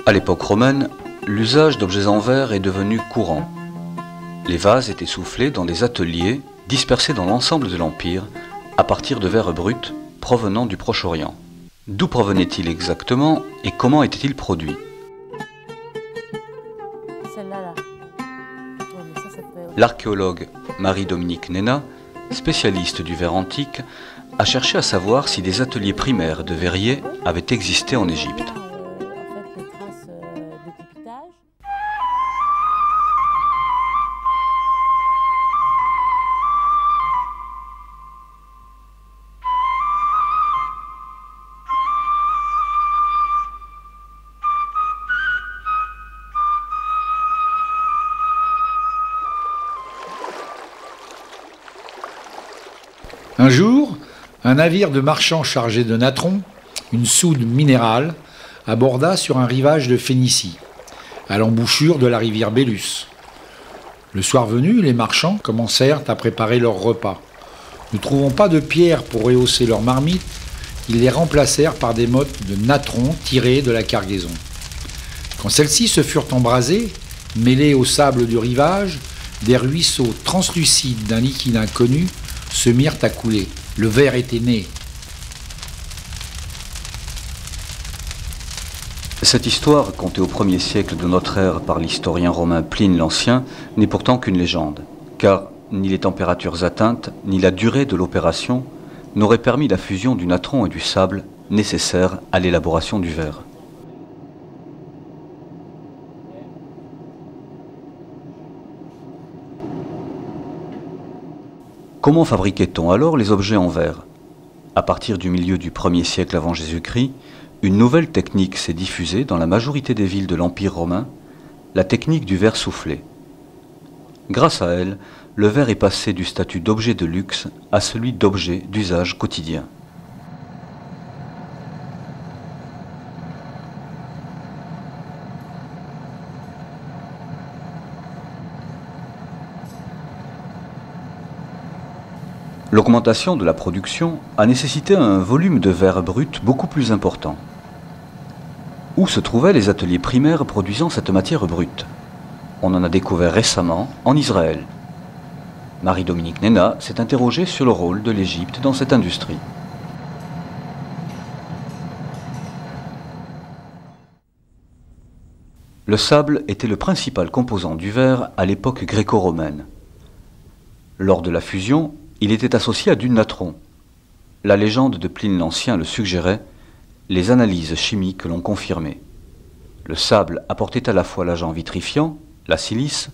À l'époque romaine, l'usage d'objets en verre est devenu courant. Les vases étaient soufflés dans des ateliers dispersés dans l'ensemble de l'Empire à partir de verre brut provenant du Proche-Orient. D'où provenait-il exactement et comment était-il produit? L'archéologue Marie-Dominique Néna, spécialiste du verre antique, a cherché à savoir si des ateliers primaires de verriers avaient existé en Égypte. Un jour, un navire de marchands chargé de natron, une soude minérale, aborda sur un rivage de Phénicie, à l'embouchure de la rivière Bélus. Le soir venu, les marchands commencèrent à préparer leur repas. Ne trouvant pas de pierre pour rehausser leur marmite, ils les remplacèrent par des mottes de natron tirées de la cargaison. Quand celles-ci se furent embrasées, mêlées au sable du rivage, des ruisseaux translucides d'un liquide inconnu se mirent à couler. Le verre était né. Cette histoire, contée au 1er siècle de notre ère par l'historien romain Pline l'Ancien, n'est pourtant qu'une légende, car ni les températures atteintes, ni la durée de l'opération n'auraient permis la fusion du natron et du sable nécessaires à l'élaboration du verre. Comment fabriquait-on alors les objets en verre? À partir du milieu du 1er siècle avant Jésus-Christ, une nouvelle technique s'est diffusée dans la majorité des villes de l'Empire romain, la technique du verre soufflé. Grâce à elle, le verre est passé du statut d'objet de luxe à celui d'objet d'usage quotidien. L'augmentation de la production a nécessité un volume de verre brut beaucoup plus important. Où se trouvaient les ateliers primaires produisant cette matière brute? On en a découvert récemment en Israël. Marie-Dominique Néna s'est interrogée sur le rôle de l'Égypte dans cette industrie. Le sable était le principal composant du verre à l'époque gréco-romaine. Lors de la fusion, il était associé à du natron. La légende de Pline l'Ancien le suggérait, les analyses chimiques l'ont confirmé. Le sable apportait à la fois l'agent vitrifiant, la silice,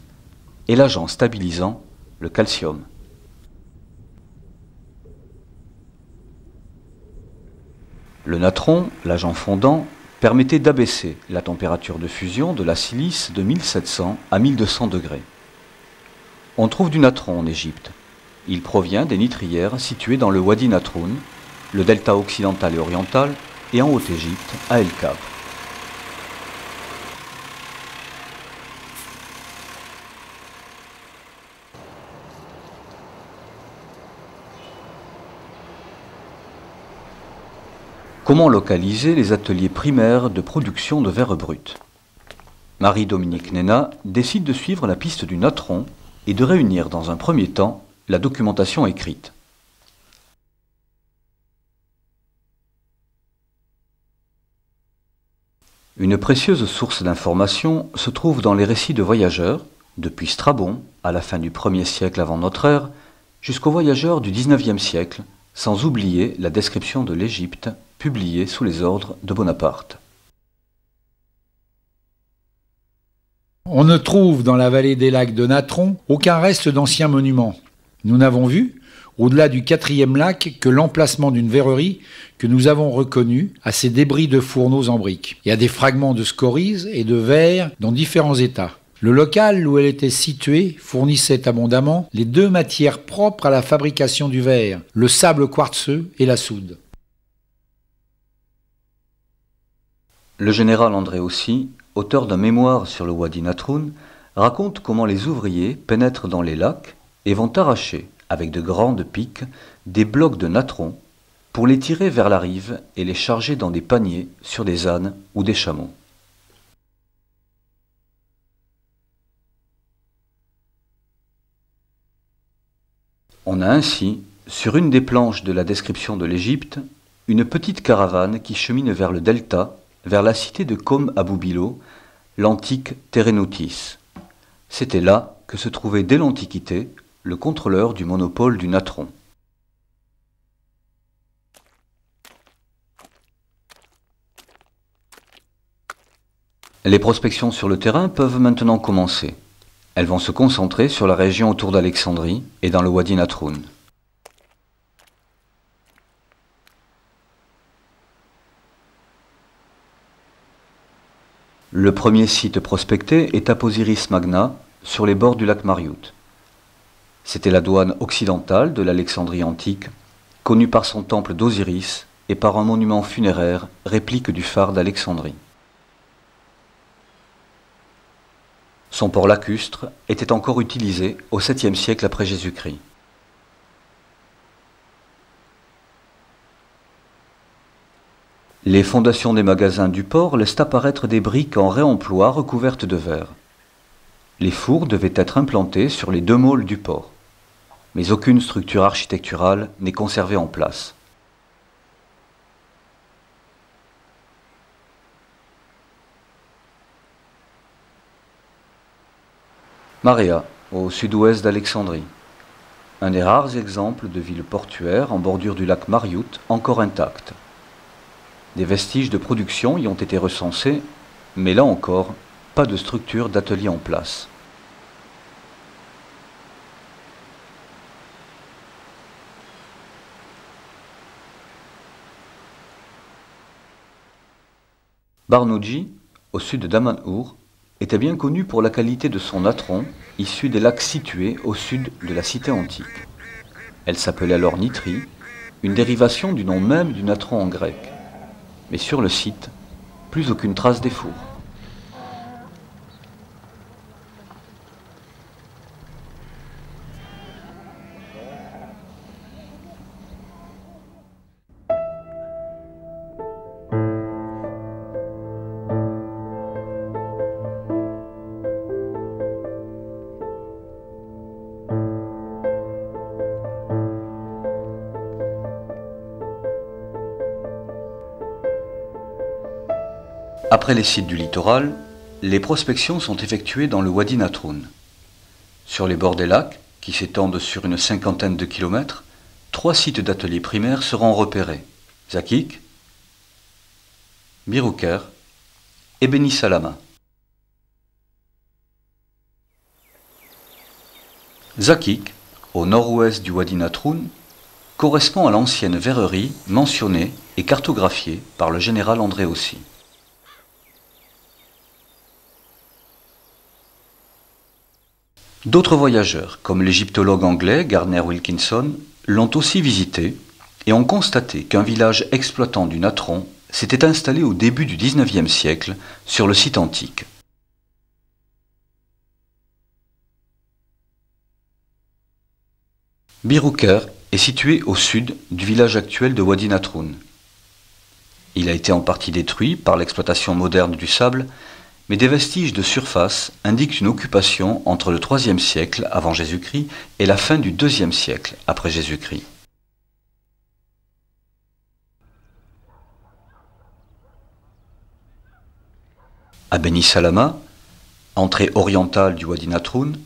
et l'agent stabilisant, le calcium. Le natron, l'agent fondant, permettait d'abaisser la température de fusion de la silice de 1700 à 1200 degrés. On trouve du natron en Égypte. Il provient des nitrières situées dans le Wadi Natroun, le delta occidental et oriental, et en Haute-Égypte, à El Kab. Comment localiser les ateliers primaires de production de verre brut? Marie-Dominique Néna décide de suivre la piste du natron et de réunir dans un premier temps la documentation écrite. Une précieuse source d'information se trouve dans les récits de voyageurs, depuis Strabon, à la fin du 1er siècle avant notre ère, jusqu'aux voyageurs du 19e siècle, sans oublier la description de l'Égypte, publiée sous les ordres de Bonaparte. On ne trouve dans la vallée des lacs de Natron aucun reste d'anciens monuments. Nous n'avons vu, au-delà du 4e lac, que l'emplacement d'une verrerie que nous avons reconnue à ses débris de fourneaux en briques. Il y a des fragments de scories et de verre dans différents états. Le local où elle était située fournissait abondamment les deux matières propres à la fabrication du verre, le sable quartzeux et la soude. Le général André Aussi, auteur d'un mémoire sur le Wadi Natroun, raconte comment les ouvriers pénètrent dans les lacs et vont arracher, avec de grandes piques, des blocs de natron pour les tirer vers la rive et les charger dans des paniers sur des ânes ou des chameaux. On a ainsi, sur une des planches de la description de l'Égypte, une petite caravane qui chemine vers le delta, vers la cité de Kom Abou Bilo, l'antique Térénoutis. C'était là que se trouvait dès l'Antiquité le contrôleur du monopole du natron. Les prospections sur le terrain peuvent maintenant commencer. Elles vont se concentrer sur la région autour d'Alexandrie et dans le Wadi Natroun. Le premier site prospecté est à Posiris Magna, sur les bords du lac Mariout. C'était la douane occidentale de l'Alexandrie antique, connue par son temple d'Osiris et par un monument funéraire, réplique du phare d'Alexandrie. Son port lacustre était encore utilisé au 7e siècle après Jésus-Christ. Les fondations des magasins du port laissent apparaître des briques en réemploi recouvertes de verre. Les fours devaient être implantés sur les 2 môles du port, mais aucune structure architecturale n'est conservée en place. Marea, au sud-ouest d'Alexandrie. Un des rares exemples de ville portuaire en bordure du lac Mariout encore intacte. Des vestiges de production y ont été recensés, mais là encore, pas de structure d'atelier en place. Barnouji, au sud d'Amanhour, était bien connu pour la qualité de son natron, issu des lacs situés au sud de la cité antique. Elle s'appelait alors Nitrie, une dérivation du nom même du natron en grec. Mais sur le site, plus aucune trace des fours. Après les sites du littoral, les prospections sont effectuées dans le Wadi Natroun. Sur les bords des lacs, qui s'étendent sur une 50aine de kilomètres, 3 sites d'ateliers primaires seront repérés: Zakik, Birouker et Beni Salama. Zakik, au nord-ouest du Wadi Natroun, correspond à l'ancienne verrerie mentionnée et cartographiée par le général Andréossi. D'autres voyageurs, comme l'égyptologue anglais Gardner Wilkinson, l'ont aussi visité et ont constaté qu'un village exploitant du natron s'était installé au début du XIXe siècle sur le site antique. Birouker est situé au sud du village actuel de Wadi Natroun. Il a été en partie détruit par l'exploitation moderne du sable, mais des vestiges de surface indiquent une occupation entre le IIIe siècle avant Jésus-Christ et la fin du IIe siècle après Jésus-Christ. À Beni Salama, entrée orientale du Wadi Natroun,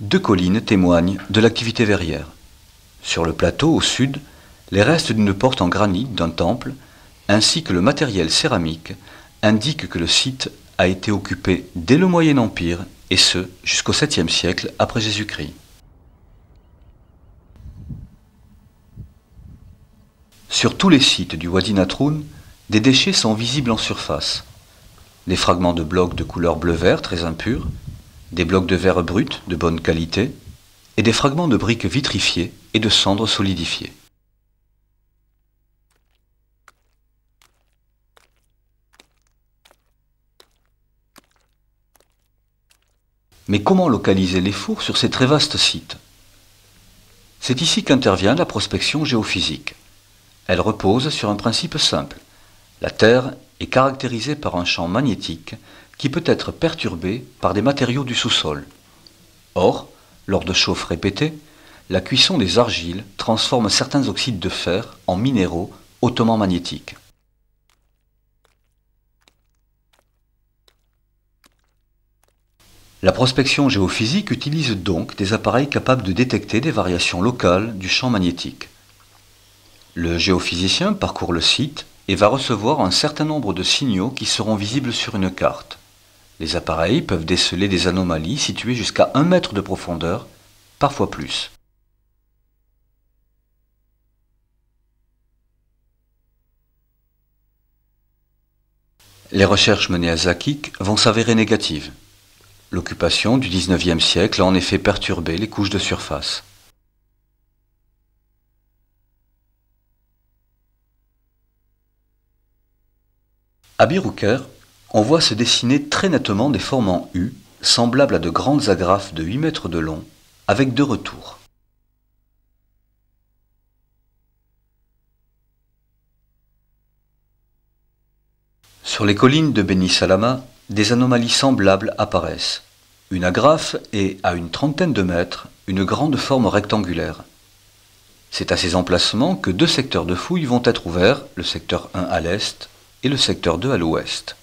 2 collines témoignent de l'activité verrière. Sur le plateau, au sud, les restes d'une porte en granit d'un temple, ainsi que le matériel céramique, indiquent que le site a été occupé dès le Moyen Empire, et ce, jusqu'au 7e siècle après Jésus-Christ. Sur tous les sites du Wadi Natroun, des déchets sont visibles en surface. Des fragments de blocs de couleur bleu-vert très impurs, des blocs de verre brut de bonne qualité, et des fragments de briques vitrifiées et de cendres solidifiées. Mais comment localiser les fours sur ces très vastes sites? C'est ici qu'intervient la prospection géophysique. Elle repose sur un principe simple. La Terre est caractérisée par un champ magnétique qui peut être perturbé par des matériaux du sous-sol. Or, lors de chauffes répétées, la cuisson des argiles transforme certains oxydes de fer en minéraux hautement magnétiques. La prospection géophysique utilise donc des appareils capables de détecter des variations locales du champ magnétique. Le géophysicien parcourt le site et va recevoir un certain nombre de signaux qui seront visibles sur une carte. Les appareils peuvent déceler des anomalies situées jusqu'à 1 mètre de profondeur, parfois plus. Les recherches menées à Zakik vont s'avérer négatives. L'occupation du XIXe siècle a en effet perturbé les couches de surface. À Birouker, on voit se dessiner très nettement des formes en U, semblables à de grandes agrafes de 8 mètres de long, avec 2 retours. Sur les collines de Beni Salama, des anomalies semblables apparaissent. Une agrafe est, à une trentaine de mètres, une grande forme rectangulaire. C'est à ces emplacements que 2 secteurs de fouilles vont être ouverts, le secteur 1 à l'est et le secteur 2 à l'ouest.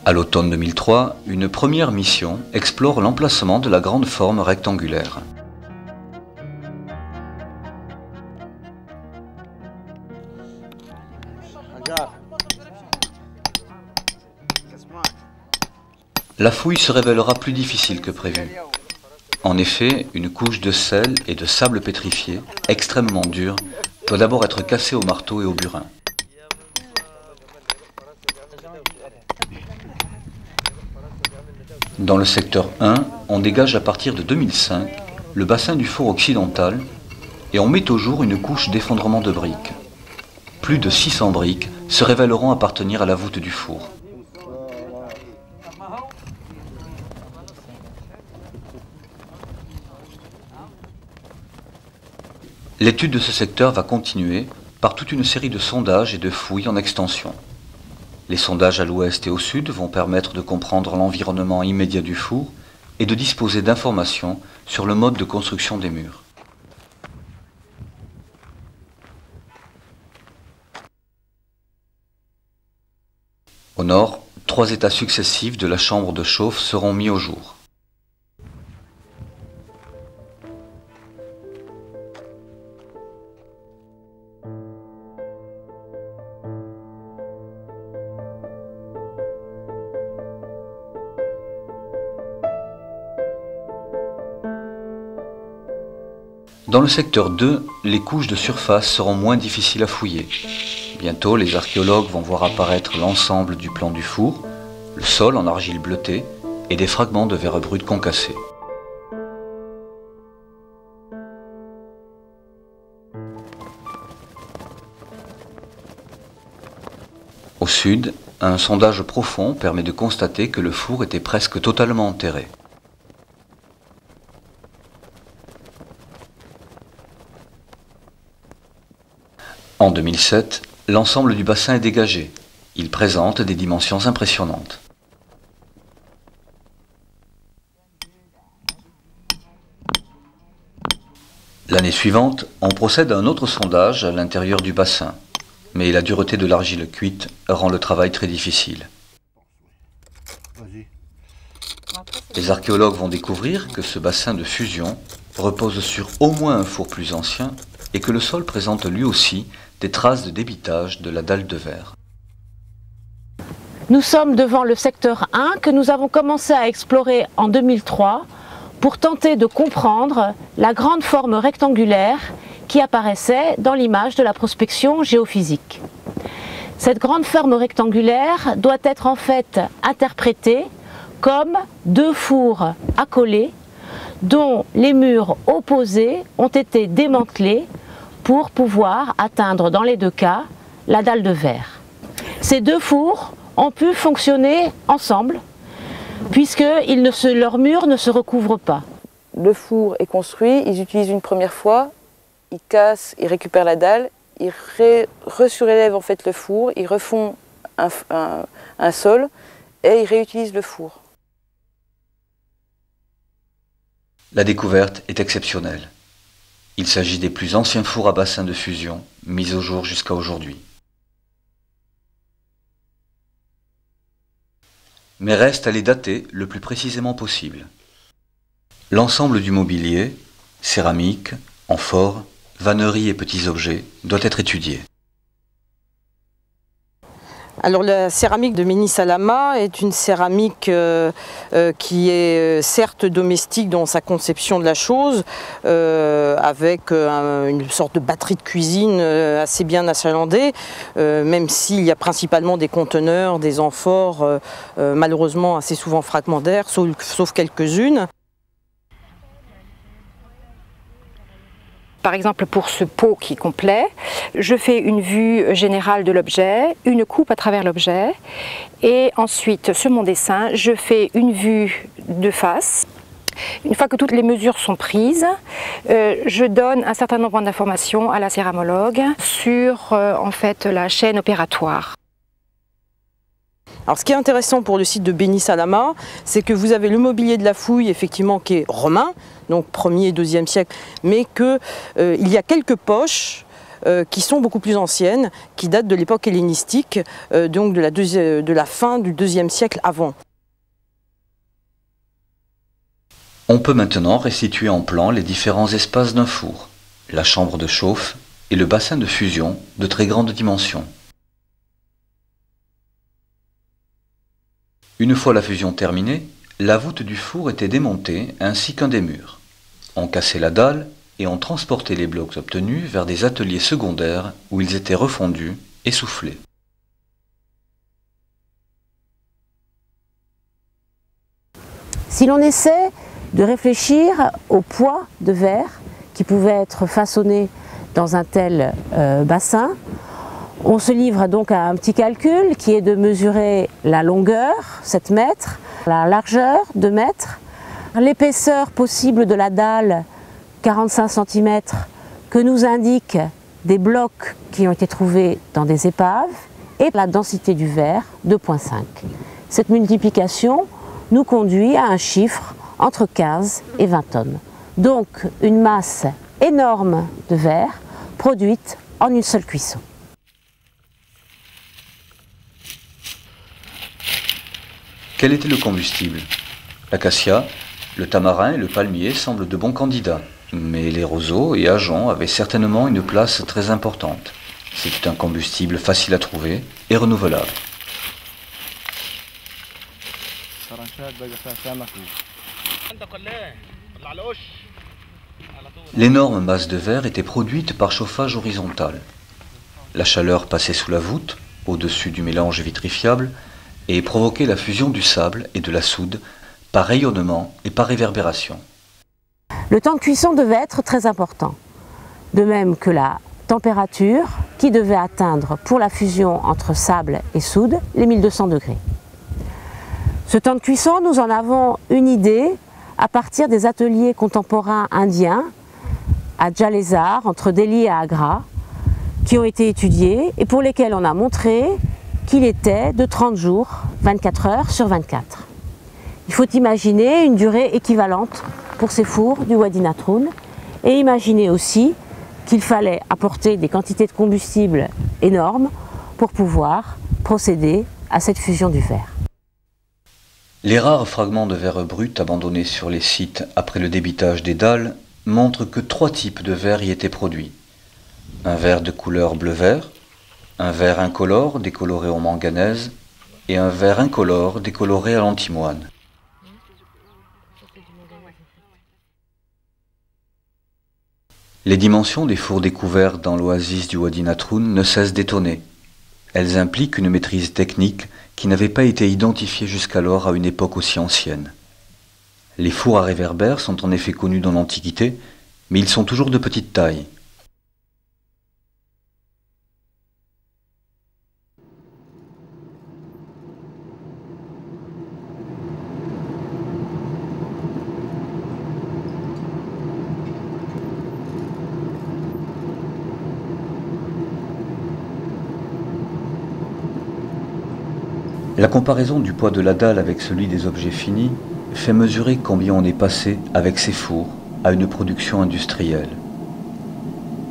À l'automne 2003, une première mission explore l'emplacement de la grande forme rectangulaire. La fouille se révélera plus difficile que prévu. En effet, une couche de sel et de sable pétrifié, extrêmement dure, doit d'abord être cassée au marteau et au burin. Dans le secteur 1, on dégage à partir de 2005 le bassin du four occidental et on met au jour une couche d'effondrement de briques. Plus de 600 briques se révéleront appartenir à la voûte du four. L'étude de ce secteur va continuer par toute une série de sondages et de fouilles en extension. Les sondages à l'ouest et au sud vont permettre de comprendre l'environnement immédiat du four et de disposer d'informations sur le mode de construction des murs. Au nord, 3 états successifs de la chambre de chauffe seront mis au jour. Dans le secteur 2, les couches de surface seront moins difficiles à fouiller. Bientôt, les archéologues vont voir apparaître l'ensemble du plan du four, le sol en argile bleutée et des fragments de verre brut concassés. Au sud, un sondage profond permet de constater que le four était presque totalement enterré. En 2007, l'ensemble du bassin est dégagé. Il présente des dimensions impressionnantes. L'année suivante, on procède à un autre sondage à l'intérieur du bassin, mais la dureté de l'argile cuite rend le travail très difficile. Les archéologues vont découvrir que ce bassin de fusion repose sur au moins un four plus ancien et que le sol présente lui aussi des traces de débitage de la dalle de verre. Nous sommes devant le secteur 1 que nous avons commencé à explorer en 2003 pour tenter de comprendre la grande forme rectangulaire qui apparaissait dans l'image de la prospection géophysique. Cette grande forme rectangulaire doit être en fait interprétée comme 2 fours accolés dont les murs opposés ont été démantelés pour pouvoir atteindre dans les 2 cas la dalle de verre. Ces 2 fours ont pu fonctionner ensemble puisque leurs murs ne se recouvrent pas. Le four est construit, ils utilisent une première fois, ils cassent, ils récupèrent la dalle, ils resurélèvent en fait le four, ils refont un sol et ils réutilisent le four. La découverte est exceptionnelle. Il s'agit des plus anciens fours à bassin de fusion mis au jour jusqu'à aujourd'hui. Mais reste à les dater le plus précisément possible. L'ensemble du mobilier, céramique, amphores, vanneries et petits objets, doit être étudié. Alors la céramique de Ménis Alama est une céramique qui est certes domestique dans sa conception de la chose, avec une sorte de batterie de cuisine assez bien achalandée, même s'il y a principalement des conteneurs, des amphores, malheureusement assez souvent fragmentaires, sauf quelques-unes. Par exemple, pour ce pot qui est complet, je fais une vue générale de l'objet, une coupe à travers l'objet, et ensuite, sur mon dessin, je fais une vue de face. Une fois que toutes les mesures sont prises, je donne un certain nombre d'informations à la céramologue sur en fait, la chaîne opératoire. Alors ce qui est intéressant pour le site de Ménis Alama, c'est que vous avez le mobilier de la fouille effectivement qui est romain, donc 1er et 2e siècle, mais qu'il y a quelques poches qui sont beaucoup plus anciennes, qui datent de l'époque hellénistique, donc de la fin du 2e siècle avant. On peut maintenant restituer en plan les différents espaces d'un four, la chambre de chauffe et le bassin de fusion de très grande dimension. Une fois la fusion terminée, la voûte du four était démontée ainsi qu'un des murs. On cassait la dalle et on transportait les blocs obtenus vers des ateliers secondaires où ils étaient refondus et soufflés. Si l'on essaie de réfléchir au poids de verre qui pouvait être façonné dans un tel bassin, on se livre donc à un petit calcul qui est de mesurer la longueur, 7 mètres, la largeur, 2 mètres, l'épaisseur possible de la dalle, 45 cm, que nous indiquent des blocs qui ont été trouvés dans des épaves, et la densité du verre, 2,5. Cette multiplication nous conduit à un chiffre entre 15 et 20 tonnes. Donc une masse énorme de verre produite en une seule cuisson. Quel était le combustible? L'acacia, le tamarin et le palmier semblent de bons candidats, mais les roseaux et ajoncs avaient certainement une place très importante. C'était un combustible facile à trouver et renouvelable. L'énorme masse de verre était produite par chauffage horizontal. La chaleur passait sous la voûte, au-dessus du mélange vitrifiable, et provoquait la fusion du sable et de la soude par rayonnement et par réverbération. Le temps de cuisson devait être très important, de même que la température qui devait atteindre pour la fusion entre sable et soude les 1200 degrés. Ce temps de cuisson, nous en avons une idée à partir des ateliers contemporains indiens à Jalezar, entre Delhi et Agra, qui ont été étudiés et pour lesquels on a montré qu'il était de 30 jours, 24 heures sur 24. Il faut imaginer une durée équivalente pour ces fours du Wadi Natroun et imaginer aussi qu'il fallait apporter des quantités de combustible énormes pour pouvoir procéder à cette fusion du verre. Les rares fragments de verre brut abandonnés sur les sites après le débitage des dalles montrent que 3 types de verre y étaient produits. Un verre de couleur bleu-vert, un verre incolore décoloré au manganèse et un verre incolore décoloré à l'antimoine. Les dimensions des fours découverts dans l'oasis du Wadi Natroun ne cessent d'étonner. Elles impliquent une maîtrise technique qui n'avait pas été identifiée jusqu'alors à une époque aussi ancienne. Les fours à réverbères sont en effet connus dans l'Antiquité, mais ils sont toujours de petite taille. La comparaison du poids de la dalle avec celui des objets finis fait mesurer combien on est passé avec ces fours à une production industrielle.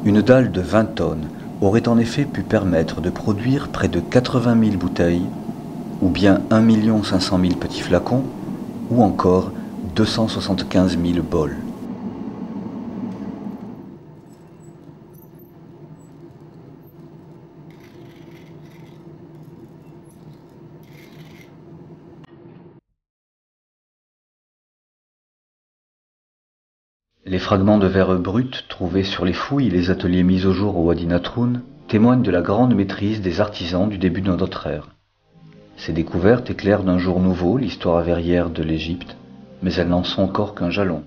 Une dalle de 20 tonnes aurait en effet pu permettre de produire près de 80 000 bouteilles, ou bien 1 500 000 petits flacons, ou encore 275 000 bols. Les fragments de verre brut trouvés sur les fouilles et les ateliers mis au jour au Wadi Natroun témoignent de la grande maîtrise des artisans du début de notre ère. Ces découvertes éclairent d'un jour nouveau l'histoire verrière de l'Égypte, mais elles n'en sont encore qu'un jalon.